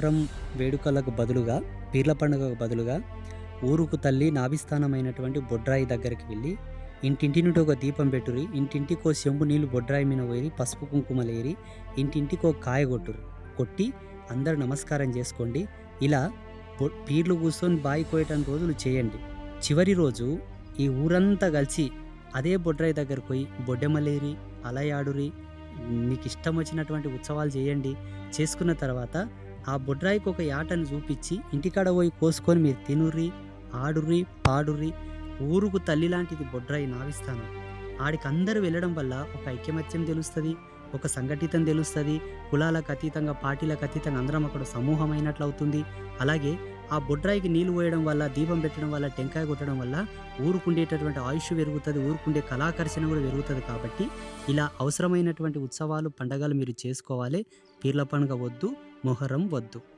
మొహర్రం వేడుకలకు బదులుగా, పీర్ల పండుగకు బదులుగా ఊరుకు తల్లి నాభిస్థానమైనటువంటి బొడ్రాయి దగ్గరికి వెళ్ళి, ఇంటింటి నుండి ఒక దీపం పెట్టుర్రి, ఇంటింటికో చెంబు నీళ్లు బొడ్రాయి మీద పోయిరి, పసుపు కుంకుమలేరి, ఇంటింటికో కాయ కొట్టుర్రి. కొట్టి అందరూ నమస్కారం చేసుకోండి. ఇలా పీర్లు కూర్చొని బాయి కోయటం రోజులు చేయండి. చివరి రోజు ఈ ఊరంతా కలిసి అదే బొడ్రాయి దగ్గరకు పోయి బొడ్డెమ్మలేరి, అలయాడురి, మీకు ఇష్టం వచ్చినటువంటి ఉత్సవాలు చేయండి. చేసుకున్న తర్వాత ఆ బొడ్రాయికి ఒక యాటను చూపించి ఇంటికాడ పోయి కోసుకొని మీరు తినుర్రి, ఆడుర్రి, పాడుర్రి. ఊరుకు తల్లి లాంటిది బొడ్రాయి నావిస్తాను. ఆడికి అందరూ వెళ్ళడం వల్ల ఒక ఐక్యమత్యం తెలుస్తుంది, ఒక సంఘటితం తెలుస్తుంది. కులాలకు అతీతంగా, పార్టీలకు అతీతంగా అందరం అక్కడ సమూహమైనట్లు అవుతుంది. అలాగే ఆ బొడ్రాయికి నీళ్లు పోయడం వల్ల, దీపం పెట్టడం వల్ల, టెంకాయ కొట్టడం వల్ల ఊరుకుండేటటువంటి ఆయుష్ పెరుగుతుంది, ఊరుకుండే కళాకర్షణ కూడా పెరుగుతుంది. కాబట్టి ఇలా అవసరమైనటువంటి ఉత్సవాలు, పండగలు మీరు చేసుకోవాలి. పీర్ల పండుగ వద్దు, మొహర్రం వద్దు.